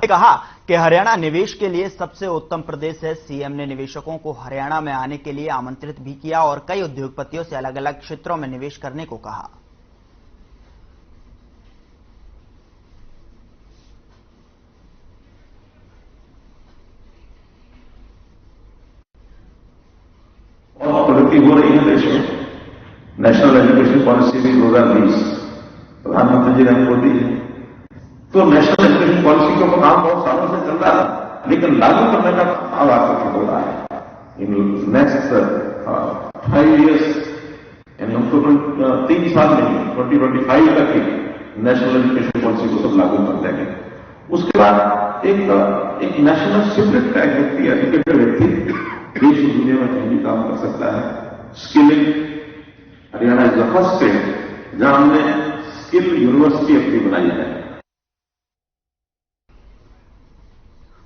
कहा कि हरियाणा निवेश के लिए सबसे उत्तम प्रदेश है। सीएम ने निवेशकों को हरियाणा में आने के लिए आमंत्रित भी किया और कई उद्योगपतियों से अलग अलग क्षेत्रों में निवेश करने को कहा। प्रगति हो रही है देश में। नेशनल एजुकेशन पॉलिसी भी 2020 प्रधानमंत्री जी ने हमको दी है। तो नेशनल एजुकेशन पॉलिसी के ऊपर काम बहुत सालों से चल रहा है, लेकिन लागू करने का अब आपको हो रहा है। इन नेक्स्ट 5 ईयर्स, हमको 3 साल में 2025 तक ही नेशनल एजुकेशन पॉलिसी को सब लागू कर देंगे। उसके बाद एक नेशनल सिब्लिट का एक व्यक्ति, एजुकेटेड व्यक्ति देश और दुनिया में कहीं भी काम कर सकता है। Skilling, Haryana is the first state जहां हमने स्किल यूनिवर्सिटी अपनी बनाई है।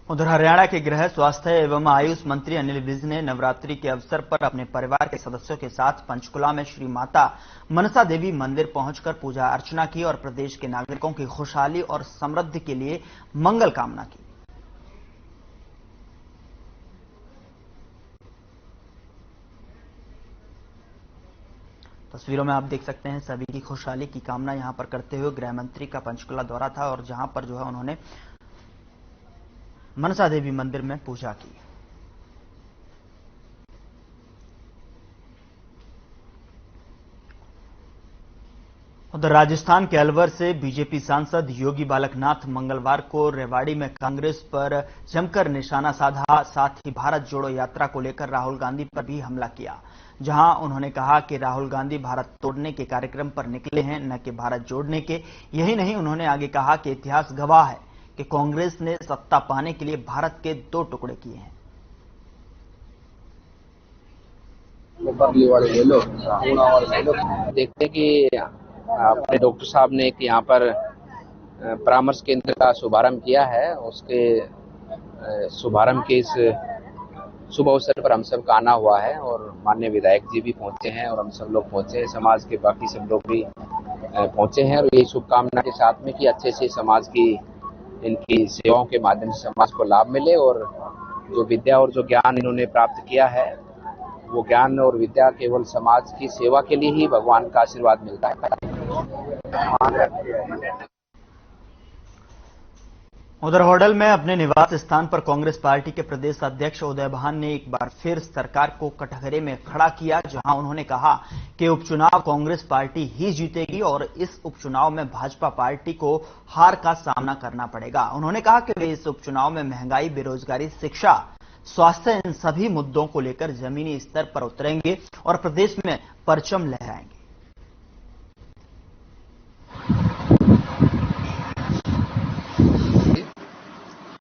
उधर हरियाणा के गृह, स्वास्थ्य एवं आयुष मंत्री अनिल विज ने नवरात्रि के अवसर पर अपने परिवार के सदस्यों के साथ पंचकुला में श्री माता मनसा देवी मंदिर पहुंचकर पूजा अर्चना की और प्रदेश के नागरिकों की खुशहाली और समृद्धि के लिए मंगल कामना की। तस्वीरों में आप देख सकते हैं सभी की खुशहाली की कामना यहां पर करते हुए गृह मंत्री का पंचकुला दौरा था और जहां पर जो है उन्होंने मनसा देवी मंदिर में पूजा की। उधर राजस्थान के अलवर से बीजेपी सांसद योगी बालकनाथ मंगलवार को रेवाड़ी में कांग्रेस पर जमकर निशाना साधा। साथ ही भारत जोड़ो यात्रा को लेकर राहुल गांधी पर भी हमला किया, जहां उन्होंने कहा कि राहुल गांधी भारत तोड़ने के कार्यक्रम पर निकले हैं, न कि भारत जोड़ने के। यही नहीं, उन्होंने आगे कहा कि इतिहास गवाह है कि कांग्रेस ने सत्ता पाने के लिए भारत के 2 टुकड़े किए हैं। देखते कि अपने डॉक्टर साहब ने एक यहाँ पर परामर्श केंद्र का शुभारंभ किया है। उसके शुभारंभ के इस शुभ अवसर पर हम सब का आना हुआ है और माननीय विधायक जी भी पहुंचे हैं और हम सब लोग पहुंचे हैं, समाज के बाकी सब लोग भी पहुंचे हैं और यही शुभकामना के साथ में कि अच्छे से समाज की इनकी सेवाओं के माध्यम से समाज को लाभ मिले और जो विद्या और जो ज्ञान इन्होंने प्राप्त किया है वो ज्ञान और विद्या केवल समाज की सेवा के लिए ही भगवान का आशीर्वाद मिलता है। उधर होडल में अपने निवास स्थान पर कांग्रेस पार्टी के प्रदेश अध्यक्ष उदय भान ने एक बार फिर सरकार को कटघरे में खड़ा किया, जहां उन्होंने कहा कि उपचुनाव कांग्रेस पार्टी ही जीतेगी और इस उपचुनाव में भाजपा पार्टी को हार का सामना करना पड़ेगा। उन्होंने कहा कि वे इस उपचुनाव में महंगाई, बेरोजगारी, शिक्षा, स्वास्थ्य, इन सभी मुद्दों को लेकर जमीनी स्तर पर उतरेंगे और प्रदेश में परचम लहराएंगे।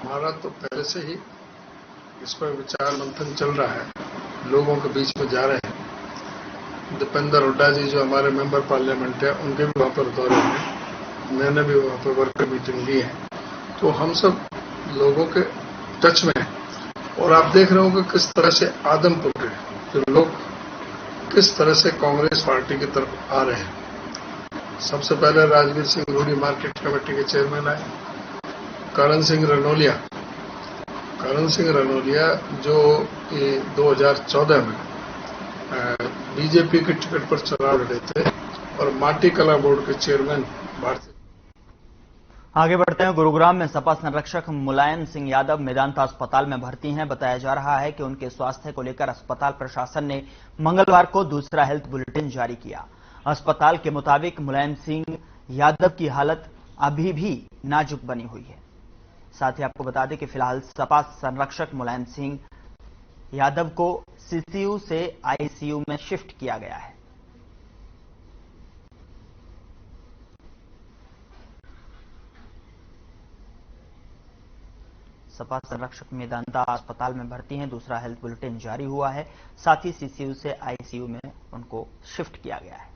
हमारा तो पहले से ही इस पर विचार मंथन चल रहा है, लोगों के बीच में जा रहे हैं। दीपेंद्र हुड्डा जी जो हमारे मेंबर पार्लियामेंट है, उनके भी वहां पर दौरे हैं, मैंने भी वहां पर वर्कर मीटिंग ली है। तो हम सब लोगों के टच में हैं और आप देख रहे हो कि किस तरह से आदमपुर के जो लोग किस तरह से कांग्रेस पार्टी की तरफ आ रहे हैं। सबसे पहले राजवीर सिंह रूडी मार्केट कमेटी के चेयरमैन आए, करण सिंह रनौलिया जो 2014 में बीजेपी के टिकट पर चुनाव लड़े थे और माटी कला बोर्ड के चेयरमैन भारतीय। आगे बढ़ते हैं। गुरुग्राम में सपा संरक्षक मुलायम सिंह यादव मेदांता अस्पताल में भर्ती हैं। बताया जा रहा है कि उनके स्वास्थ्य को लेकर अस्पताल प्रशासन ने मंगलवार को दूसरा हेल्थ बुलेटिन जारी किया। अस्पताल के मुताबिक मुलायम सिंह यादव की हालत अभी भी नाजुक बनी हुई है। साथ ही आपको बता दें कि फिलहाल सपा संरक्षक मुलायम सिंह यादव को सीसीयू से आईसीयू में शिफ्ट किया गया है। सपा संरक्षक मेदांता अस्पताल में भर्ती हैं। दूसरा हेल्थ बुलेटिन जारी हुआ है, साथ ही सीसीयू से आईसीयू में उनको शिफ्ट किया गया है।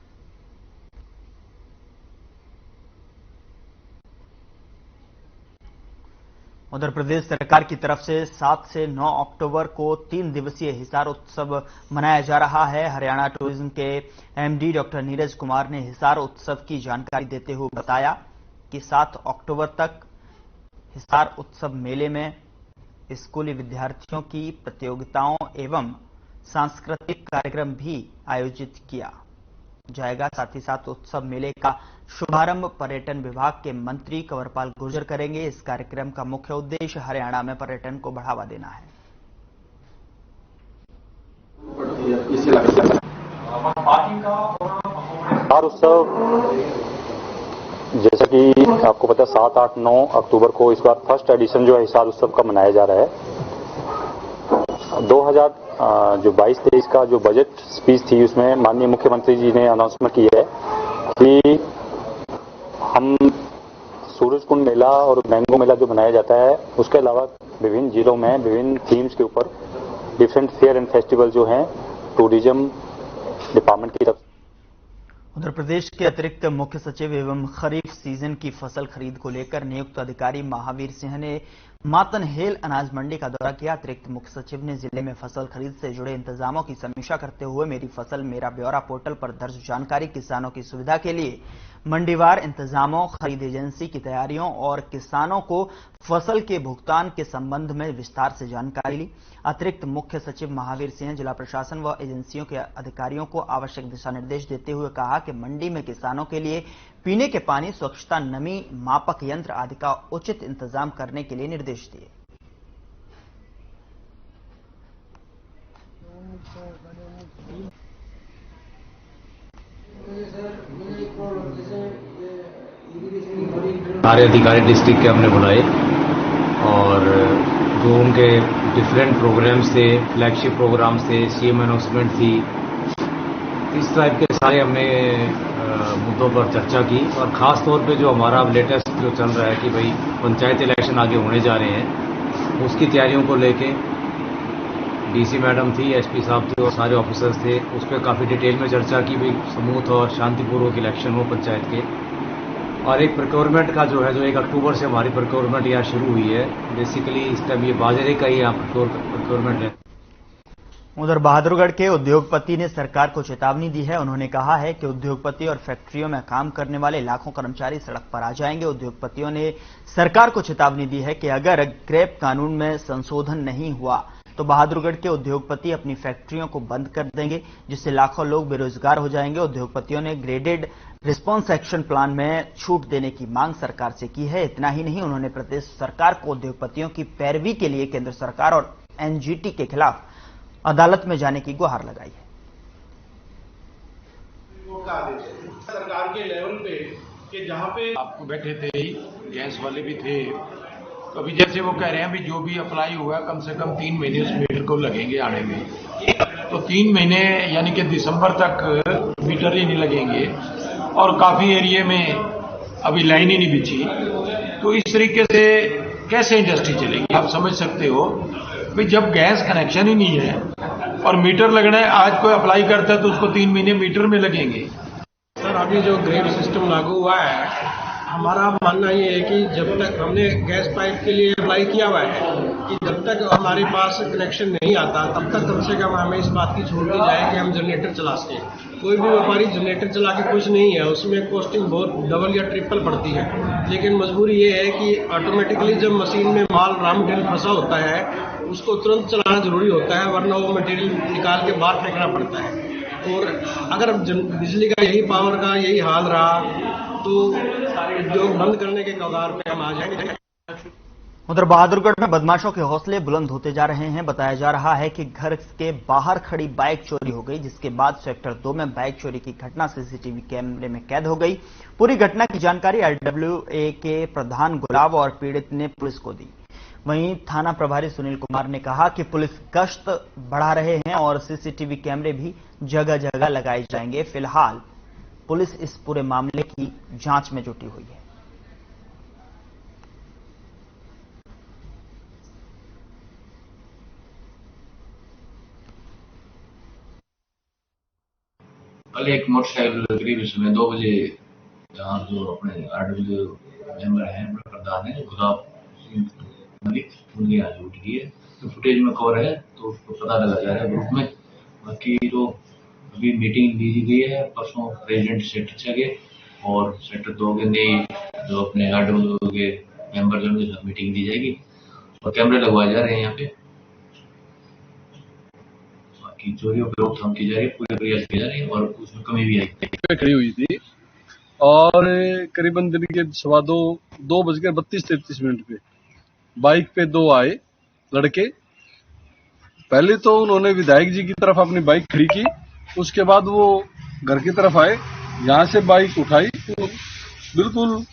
उधर प्रदेश सरकार की तरफ से 7 से 9 अक्टूबर को 3 दिवसीय हिसार उत्सव मनाया जा रहा है। हरियाणा टूरिज्म के एमडी डॉक्टर नीरज कुमार ने हिसार उत्सव की जानकारी देते हुए बताया कि 7 अक्टूबर तक हिसार उत्सव मेले में स्कूली विद्यार्थियों की प्रतियोगिताओं एवं सांस्कृतिक कार्यक्रम भी आयोजित किया जाएगा। साथ ही साथ उत्सव मेले का शुभारंभ पर्यटन विभाग के मंत्री कंवरपाल गुर्जर करेंगे। इस कार्यक्रम का मुख्य उद्देश्य हरियाणा में पर्यटन को बढ़ावा देना है। हिसार उत्सव जैसा कि आपको पता है 7, 8, 9 अक्टूबर को इस बार फर्स्ट एडिशन जो है हिसार उत्सव का मनाया जा रहा है। 2022-23 का जो बजट स्पीच थी उसमें माननीय मुख्यमंत्री जी ने अनाउंसमेंट की है कि हम सूरजकुंड मेला और मैंगो मेला जो मनाया जाता है उसके अलावा विभिन्न जिलों में विभिन्न थीम्स के ऊपर डिफरेंट फेयर एंड फेस्टिवल जो हैं टूरिज्म डिपार्टमेंट की तरफ। उधर प्रदेश के अतिरिक्त मुख्य सचिव एवं खरीफ सीजन की फसल खरीद को लेकर नियुक्त अधिकारी महावीर सिंह ने मातनहेल अनाज मंडी का दौरा किया। अतिरिक्त मुख्य सचिव ने जिले में फसल खरीद से जुड़े इंतजामों की समीक्षा करते हुए मेरी फसल मेरा ब्यौरा पोर्टल पर दर्ज जानकारी, किसानों की सुविधा के लिए मंडीवार इंतजामों, खरीद एजेंसी की तैयारियों और किसानों को फसल के भुगतान के संबंध में विस्तार से जानकारी ली। अतिरिक्त मुख्य सचिव महावीर सिंह जिला प्रशासन व एजेंसियों के अधिकारियों को आवश्यक दिशा निर्देश देते हुए कहा कि मंडी में किसानों के लिए पीने के पानी, स्वच्छता, नमी मापक यंत्र आदि का उचित इंतजाम करने के लिए निर्देश दिए। सारे अधिकारी डिस्ट्रिक्ट के हमने बुलाए और जो उनके डिफरेंट प्रोग्राम्स थे, फ्लैगशिप प्रोग्राम्स थे, सीएम अनाउंसमेंट थी, इस टाइप के सारे हमने मुद्दों पर चर्चा की। और खास तौर पे जो हमारा लेटेस्ट जो चल रहा है कि भाई पंचायत इलेक्शन आगे होने जा रहे हैं, उसकी तैयारियों को लेके डीसी मैडम थी, एसपी साहब थे और सारे ऑफिसर्स थे, उस पर काफ़ी डिटेल में चर्चा की भाई स्मूथ और शांतिपूर्वक इलेक्शन हो पंचायत के। और एक प्रोक्योरमेंट का जो 1 अक्टूबर से हमारी प्रोक्योरमेंट यहाँ शुरू हुई है। बेसिकली इस टाइम ये बाजरे का ही यहाँ प्रोक्योरमेंट है। उधर बहादुरगढ़ के उद्योगपति ने सरकार को चेतावनी दी है। उन्होंने कहा है कि उद्योगपति और फैक्ट्रियों में काम करने वाले लाखों कर्मचारी सड़क पर आ जाएंगे। उद्योगपतियों ने सरकार को चेतावनी दी है कि अगर ग्रेप कानून में संशोधन नहीं हुआ तो बहादुरगढ़ के उद्योगपति अपनी फैक्ट्रियों को बंद कर देंगे, जिससे लाखों लोग बेरोजगार हो जाएंगे। उद्योगपतियों ने ग्रेडेड रिस्पॉन्स एक्शन प्लान में छूट देने की मांग सरकार से की है। इतना ही नहीं, उन्होंने प्रदेश सरकार को उद्योगपतियों की पैरवी के लिए केंद्र सरकार और एनजीटी के खिलाफ अदालत में जाने की गुहार लगाई है। सरकार के लेवल पे कि जहां पे आपको बैठे थे, गैस वाले भी थे, तो अभी जैसे वो कह रहे हैं भी जो भी अप्लाई हुआ कम से कम 3 महीने उस मीटर को लगेंगे आने में, तो 3 महीने यानी कि दिसंबर तक मीटर ही नहीं लगेंगे और काफी एरिया में अभी लाइन ही नहीं बिछी। तो इस तरीके से कैसे इंडस्ट्री चलेगी? आप समझ सकते हो भाई जब गैस कनेक्शन ही नहीं है और मीटर लगना है, आज कोई अप्लाई करता है तो उसको 3 महीने मीटर में लगेंगे। सर अभी जो ग्रेड सिस्टम लागू हुआ है, हमारा मानना ये है कि जब तक हमने गैस पाइप के लिए अप्लाई किया हुआ है कि जब तक हमारे पास कनेक्शन नहीं आता तब तक कम से कम हमें इस बात की छूट दी जाए कि हम जनरेटर चला सकें। कोई भी व्यापारी जनरेटर चला के खुश नहीं है, उसमें कॉस्टिंग बहुत डबल या ट्रिपल पड़ती है। लेकिन मजबूरी ये है कि ऑटोमेटिकली जब मशीन में माल रॉ मटेरियल फंसा होता है उसको तुरंत चलाना जरूरी होता है, वरना वो मटेरियल निकाल के बाहर फेंकना पड़ता है। और अगर बिजली का यही पावर का यही हाल रहा तो उद्योग बंद करने के कगार पे हम आ जाएंगे। उधर बहादुरगढ़ में बदमाशों के हौसले बुलंद होते जा रहे हैं। बताया जा रहा है कि घर के बाहर खड़ी बाइक चोरी हो गई, जिसके बाद सेक्टर 2 में बाइक चोरी की घटना सीसीटीवी कैमरे में कैद हो गई। पूरी घटना की जानकारी IWA के प्रधान गुलाब और पीड़ित ने पुलिस को दी। वहीं थाना प्रभारी सुनील कुमार ने कहा कि पुलिस गश्त बढ़ा रहे हैं और सीसीटीवी कैमरे भी जगह जगह लगाए जाएंगे। फिलहाल पुलिस इस पूरे मामले की जांच में जुटी हुई है। कल एक मोटरसाइकिल करीब सुबह 2 बजे यहाँ जो अपने RW मेंबर हैं, प्रधान है गुलाब सिंह मलिक, उनकी यहाँ लूट की है। तो फुटेज में कवर है तो उसको पता लगा जा रहा है ग्रुप में। बाकी तो अभी मीटिंग ली गई है परसों प्रेसिडेंट सेक्टर से आगे और सेक्टर 2 के नए जो अपने RW के मेंबर जोन के साथ मीटिंग दी जाएगी और कैमरे लगवाए जा रहे हैं यहाँ पे। बाकी चोरियों पर रोकथाम की जा रही है, पूरे प्रयास किए जा रहे हैं और उसमें कमी भी आई खड़ी हुई थी और करीबन दिन के 2:32-33 पे बाइक पे 2 आए लड़के। पहले तो उन्होंने विधायक जी की तरफ अपनी बाइक खड़ी की, उसके बाद वो घर की तरफ आए, यहाँ से बाइक उठाई तो बिल्कुल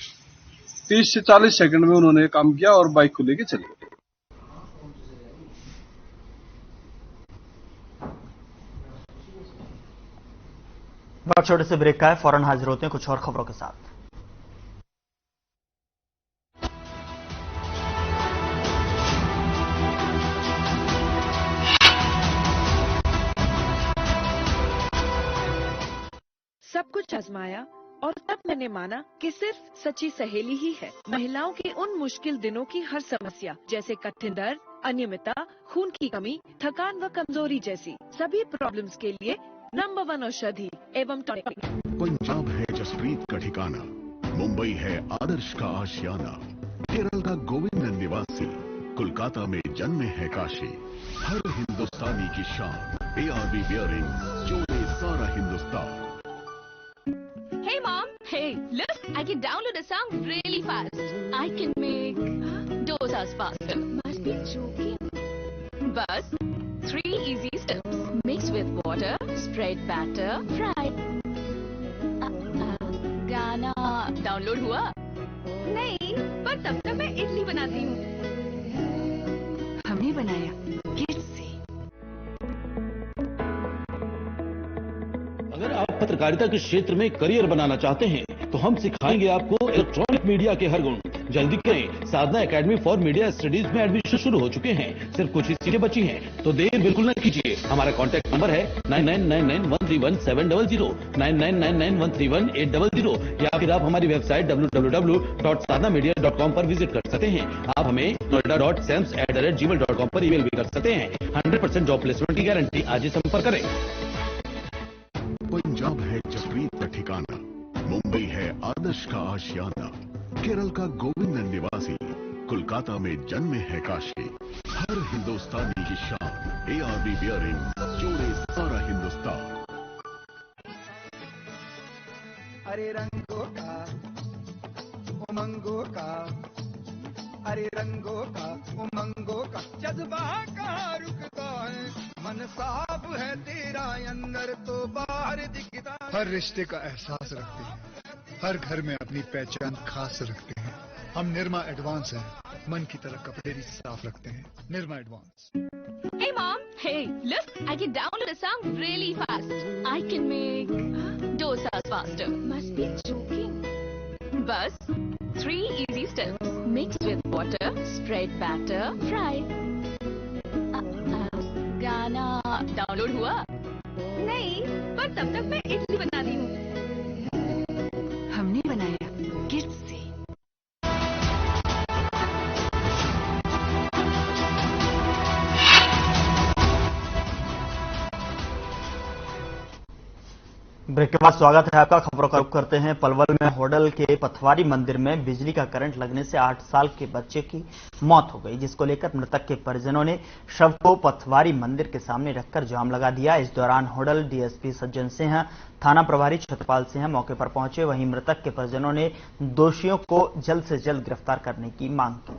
30 से 40 सेकंड में उन्होंने काम किया और बाइक को लेके चले गए। वक्त छोटे से ब्रेक का है, फौरन हाजिर होते हैं कुछ और खबरों के साथ। सब कुछ आजमाया और तब मैंने माना कि सिर्फ सच्ची सहेली ही है महिलाओं के उन मुश्किल दिनों की हर समस्या, जैसे कठिन दर्द, अनियमितता, खून की कमी, थकान व कमजोरी जैसी सभी प्रॉब्लम्स के लिए नंबर 1 औषधि एवं टॉनिक। पंजाब है जसप्रीत का ठिकाना, मुंबई है आदर्श का आशियाना, केरल का गोविंद निवासी, कोलकाता में जन्मे है काशी, हर हिंदुस्तानी की शान, ARV बियरिंग जोड़े सारा Hindustan. Hey mom, hey, look, I can download a song really fast. I can make dosas faster. Must be joking. Bus, 3 easy steps. Mix with water, spread batter, fry. गाना डाउनलोड हुआ? नहीं, पर तब तक मैं इडली बनाती हूँ। हमने बनाया किड्स से। अगर आप पत्रकारिता के क्षेत्र में करियर बनाना चाहते हैं तो हम सिखाएंगे आपको इलेक्ट्रॉनिक मीडिया के हर गुण। जल्दी करें, साधना एकेडमी फॉर मीडिया स्टडीज में एडमिशन शुरू हो चुके हैं, सिर्फ कुछ ही सीटें बची हैं, तो देर बिल्कुल न कीजिए। हमारा कॉन्टैक्ट नंबर है 9999131700, 9999131800, या फिर आप हमारी वेबसाइट www.sadhnamedia.com पर विजिट कर सकते हैं। आप हमें noida.sams@gmail.com पर ईमेल भी कर सकते हैं। 100% जॉब प्लेसमेंट की गारंटी। आज ही संपर्क करें। पंजाब है जसप्रीत का ठिकाना, मुंबई है आदर्श का आशियाना, केरल का गोविंद निवासी, कोलकाता में जन्मे है काशी, हर हिंदुस्तानी की शान, ARV बियरिंग जोड़े सारा हिंदुस्तान। अरे रंगों का उमंगों का, अरे रंगों का उमंगों का जज्बा कहाँ रुकता है, मन साफ है तेरा अंदर तो बाहर दिखता है। हर रिश्ते का एहसास रखते हैं, हर घर में अपनी पहचान खास रखते हैं। हम निरमा एडवांस हैं, मन की तरह कपड़े भी साफ रखते हैं। Nirma advance. Hey mom, hey, look, I can download a song really fast. I can make dosas faster. Must be joking. Bus, 3 easy steps. Mix with water, spread batter, fry. गाना डाउनलोड हुआ? नहीं, पर तब तक मैं इडली बनाती हूँ। हमने बनाया किड्स से। ब्रेक के बाद स्वागत है आपका। खबरों का रुख करते हैं। पलवल में होडल के पथवारी मंदिर में बिजली का करंट लगने से 8 साल के बच्चे की मौत हो गई, जिसको लेकर मृतक के परिजनों ने शव को पथवारी मंदिर के सामने रखकर जाम लगा दिया। इस दौरान होडल DSP सज्जन सिंह, थाना प्रभारी छत्रपाल सिंह मौके पर पहुंचे। वहीं मृतक के परिजनों ने दोषियों को जल्द से जल्द गिरफ्तार करने की मांग की।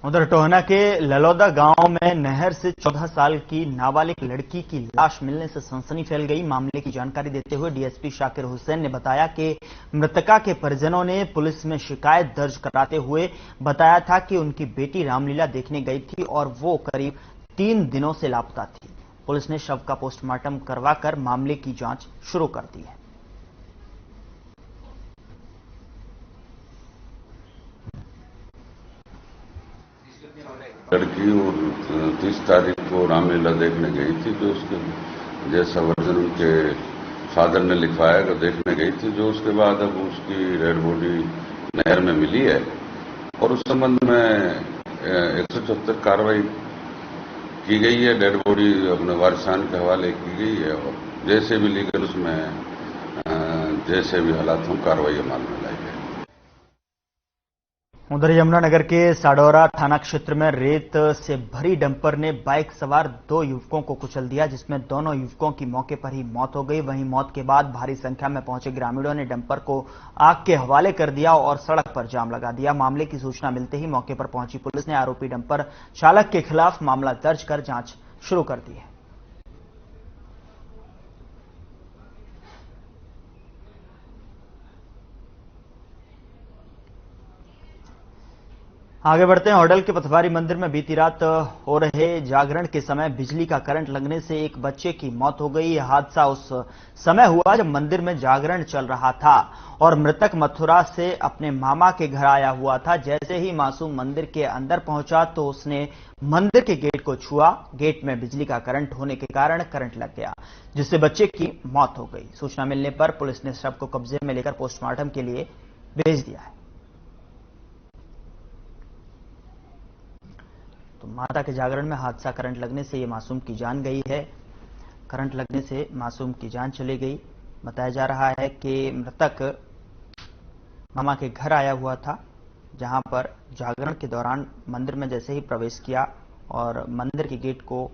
उधर टोहना के ललौदा गांव में नहर से 14 साल की नाबालिग लड़की की लाश मिलने से सनसनी फैल गई। मामले की जानकारी देते हुए DSP शाकिर हुसैन ने बताया कि मृतका के परिजनों ने पुलिस में शिकायत दर्ज कराते हुए बताया था कि उनकी बेटी रामलीला देखने गई थी और वो करीब 3 दिनों से लापता थी। पुलिस ने शव का पोस्टमार्टम करवाकर मामले की जांच शुरू कर दी है। लड़की और 30 तारीख को रामलीला देखने गई थी, जो उसके जैसा वर्जन उनके फादर ने लिखवाया कि देखने गई थी, जो उसके बाद अब उसकी डेड बॉडी नहर में मिली है और उस संबंध में 174 कार्रवाई की गई है। डेड बॉडी अपने वारिसान के हवाले की गई है और जैसे भी लीगल उसमें जैसे भी हालात हों कार्रवाई अमल में लाई गई। उधर यमुनानगर के साडौरा थाना क्षेत्र में रेत से भरी डंपर ने बाइक सवार 2 युवकों को कुचल दिया, जिसमें दोनों युवकों की मौके पर ही मौत हो गई। वहीं मौत के बाद भारी संख्या में पहुंचे ग्रामीणों ने डंपर को आग के हवाले कर दिया और सड़क पर जाम लगा दिया। मामले की सूचना मिलते ही मौके पर पहुंची पुलिस ने आरोपी डंपर चालक के खिलाफ मामला दर्ज कर जांच शुरू कर दी है। आगे बढ़ते हैं। होडल के पथवारी मंदिर में बीती रात हो रहे जागरण के समय बिजली का करंट लगने से एक बच्चे की मौत हो गई। यह हादसा उस समय हुआ जब मंदिर में जागरण चल रहा था और मृतक मथुरा से अपने मामा के घर आया हुआ था। जैसे ही मासूम मंदिर के अंदर पहुंचा तो उसने मंदिर के गेट को छुआ। गेट में बिजली का करंट होने के कारण करंट लग गया, जिससे बच्चे की मौत हो गई। सूचना मिलने पर पुलिस ने शव को कब्जे में लेकर पोस्टमार्टम के लिए भेज दिया है। तो माता के जागरण में हादसा, करंट लगने से ये मासूम की जान गई है। करंट लगने से मासूम की जान चली गई। बताया जा रहा है कि मृतक मामा के घर आया हुआ था, जहां पर जागरण के दौरान मंदिर में जैसे ही प्रवेश किया और मंदिर के गेट को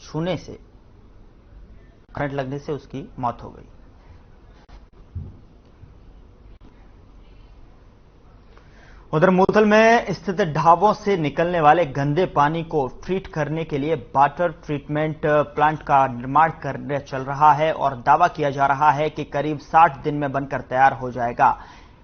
छूने से करंट लगने से उसकी मौत हो गई। उधर मूथल में स्थित ढाबों से निकलने वाले गंदे पानी को ट्रीट करने के लिए वाटर ट्रीटमेंट प्लांट का निर्माण कार्य चल रहा है और दावा किया जा रहा है कि करीब 60 दिन में बनकर तैयार हो जाएगा।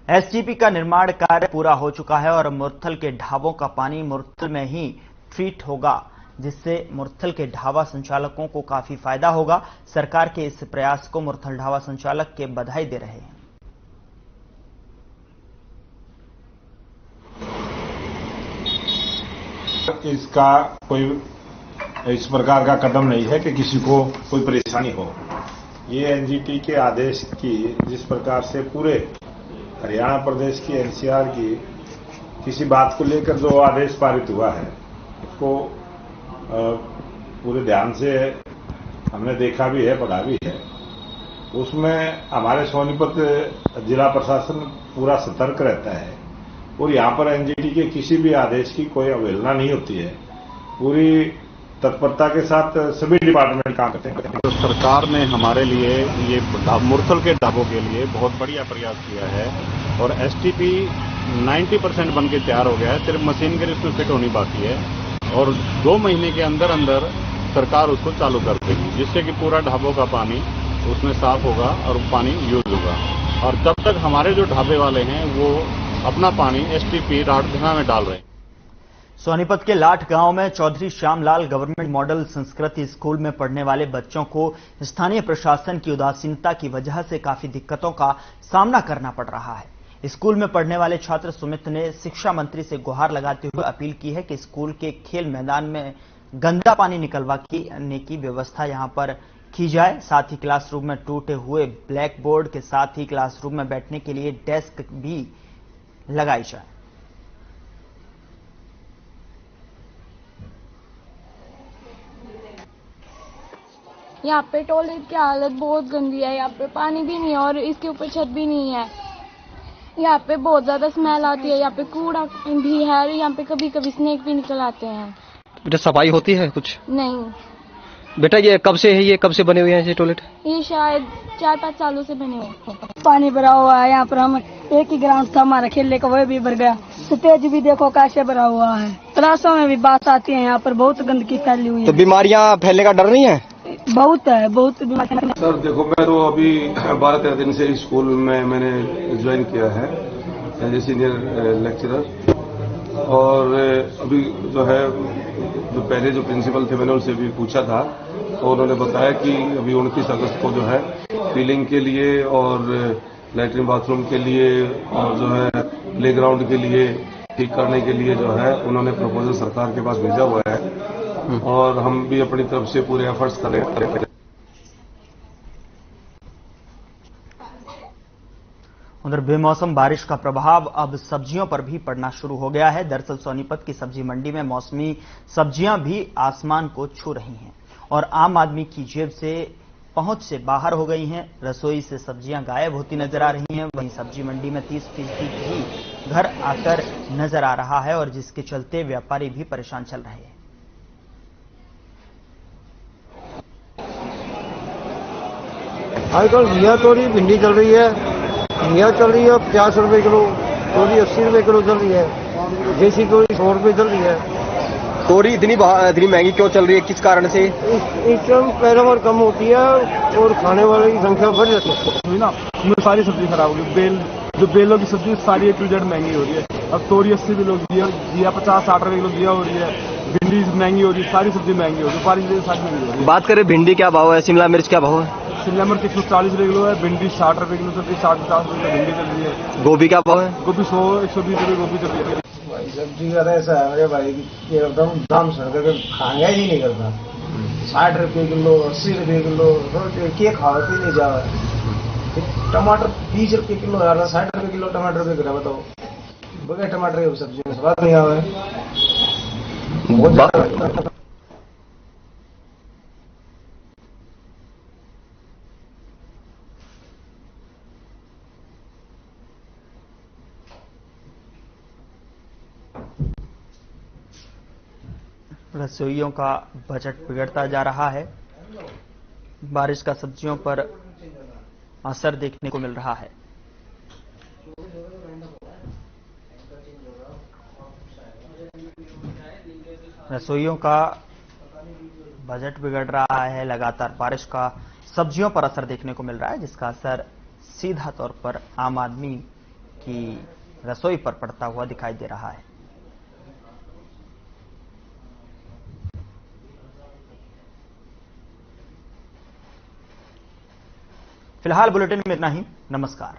एसटीपी का निर्माण कार्य पूरा हो चुका है और मुरथल के ढाबों का पानी मुरथल में ही ट्रीट होगा, जिससे मुरथल के ढाबा संचालकों को काफी फायदा होगा। सरकार के इस प्रयास को मुरथल ढाबा संचालक के बधाई दे रहे हैं। इसका कोई इस प्रकार का कदम नहीं है कि किसी को कोई परेशानी हो। ये एनजीटी के आदेश की जिस प्रकार से पूरे हरियाणा प्रदेश की एनसीआर की किसी बात को लेकर जो आदेश पारित हुआ है उसको पूरे ध्यान से हमने देखा भी है, पढ़ा भी है। उसमें हमारे सोनीपत जिला प्रशासन पूरा सतर्क रहता है और यहाँ पर एनजीटी के किसी भी आदेश की कोई अवहेलना नहीं होती है। पूरी तत्परता के साथ सभी डिपार्टमेंट काम करते हैं। तो सरकार ने हमारे लिए ये मुरथल के ढाबों के लिए बहुत बढ़िया प्रयास किया है और एसटीपी 90% बन के तैयार हो गया है। सिर्फ मशीनरी उसमें फिट होनी बाकी है और 2 महीने के अंदर अंदर सरकार उसको चालू कर देगी, जिससे कि पूरा ढाबों का पानी उसमें साफ होगा और पानी यूज होगा। और तब तक हमारे जो ढाबे वाले हैं वो अपना पानी एसटीपी राठधना में डाल रहे हैं। सोनीपत के लाठ गांव में चौधरी श्यामलाल गवर्नमेंट मॉडल संस्कृति स्कूल में पढ़ने वाले बच्चों को स्थानीय प्रशासन की उदासीनता की वजह से काफी दिक्कतों का सामना करना पड़ रहा है। स्कूल में पढ़ने वाले छात्र सुमित ने शिक्षा मंत्री से गुहार लगाते हुए अपील की है कि स्कूल के खेल मैदान में गंदा पानी निकलवाने की व्यवस्था यहां पर की जाए। साथ ही क्लासरूम में टूटे हुए ब्लैक बोर्ड के साथ ही क्लासरूम में बैठने के लिए डेस्क भी लगाई जाए। यहाँ पे टॉयलेट की हालत बहुत गंदी है। यहाँ पे पानी भी नहीं है और इसके ऊपर छत भी नहीं है। यहाँ पे बहुत ज्यादा स्मेल आती है। यहाँ पे कूड़ा भी है और यहाँ पे कभी कभी स्नेक भी निकल आते हैं। बेटा सफाई होती है कुछ? नहीं बेटा ये कब से है, ये कब से बने हुए हैं ये टॉयलेट? ये शायद 4-5 सालों से बने हुए। पानी भरा हुआ है। यहाँ पर हम एक ही ग्राउंड था हमारा खेलने का, वह भी भर गया। स्टेज भी देखो कैसे भरा हुआ है। क्लासों में भी बात आती है। यहाँ पर बहुत गंदगी फैली हुई है। तो बीमारियाँ फैलने का डर नहीं है? बहुत है, बहुत बीमारियाँ। सर देखो, मैं तो अभी 12-13 दिन से स्कूल में मैंने ज्वाइन किया है एज ए सीनियर लेक्चरर। और अभी जो है जो पहले जो प्रिंसिपल थे मैंने उनसे भी पूछा था और उन्होंने बताया कि अभी 29 अगस्त को जो है फीलिंग के लिए और लैट्रिन बाथरूम के लिए और जो है प्लेग्राउंड के लिए ठीक करने के लिए जो है उन्होंने प्रपोजल सरकार के पास भेजा हुआ है और हम भी अपनी तरफ से पूरे एफर्ट्स कर रहे हैं। उधर बेमौसम बारिश का प्रभाव अब सब्जियों पर भी पड़ना शुरू हो गया है। दरअसल सोनीपत की सब्जी मंडी में मौसमी सब्जियां भी आसमान को छू रही हैं और आम आदमी की जेब से पहुंच से बाहर हो गई हैं। रसोई से सब्जियां गायब होती नजर आ रही हैं। वहीं सब्जी मंडी में 30% भी घर आकर नजर आ रहा है और जिसके चलते व्यापारी भी परेशान चल रहे हैं। आजकल घिया तोरी भिंडी चल रही है। घिया चल रही है 50 रुपए किलो, तोरी 80 रुपए किलो चल रही है। देसी तोरी 100 रुपए चल रही है। तोरी इतनी महंगी क्यों चल रही है, किस कारण से? इस टाइम पैदावार कम होती है और खाने वाले की संख्या बढ़ जाती है ना। उसमें सारी सब्जी खराब होगी। जो बेलों की सब्जी सारी A to Z महंगी हो रही है। अब तोरी 80 किलो घिया 50-60 रुपए किलो घिया हो रही है। भिंडी महंगी हो रही है, सारी सब्जी महंगी हो रही है। सारी महंगी हो रही है। बात करें भिंडी क्या भाव है, शिमला मिर्च क्या भाव है? शिमला मिर्च 140 रुपए किलो है, भिंडी 60 रुपए किलो चल रही है, 60-50 रुपए भिंडी चल रही है। गोभी क्या भाव है? गोभी 100-120 रुपए गोभी चल रही है। सब्जी का ऐसा है मेरे भाई कि एकदम दाम सड़ कर खाएंगा ही नहीं करता। 60 रुपए किलो, 80 रुपए किलो, के खाओ पी नहीं जाओ। टमाटर 20 रुपए किलो यार, 60 रुपए किलो टमाटर पे गिरा बताओ। बगैर टमाटर की सब्जी में स्वाद नहीं आवे। रसोइयों का बजट बिगड़ता जा रहा है। बारिश का सब्जियों पर असर देखने को मिल रहा है। रसोइयों का बजट बिगड़ रहा है। लगातार बारिश का सब्जियों पर असर देखने को मिल रहा है, जिसका असर सीधा तौर पर आम आदमी की रसोई पर पड़ता हुआ दिखाई दे रहा है। फिलहाल बुलेटिन में इतना ही। नमस्कार।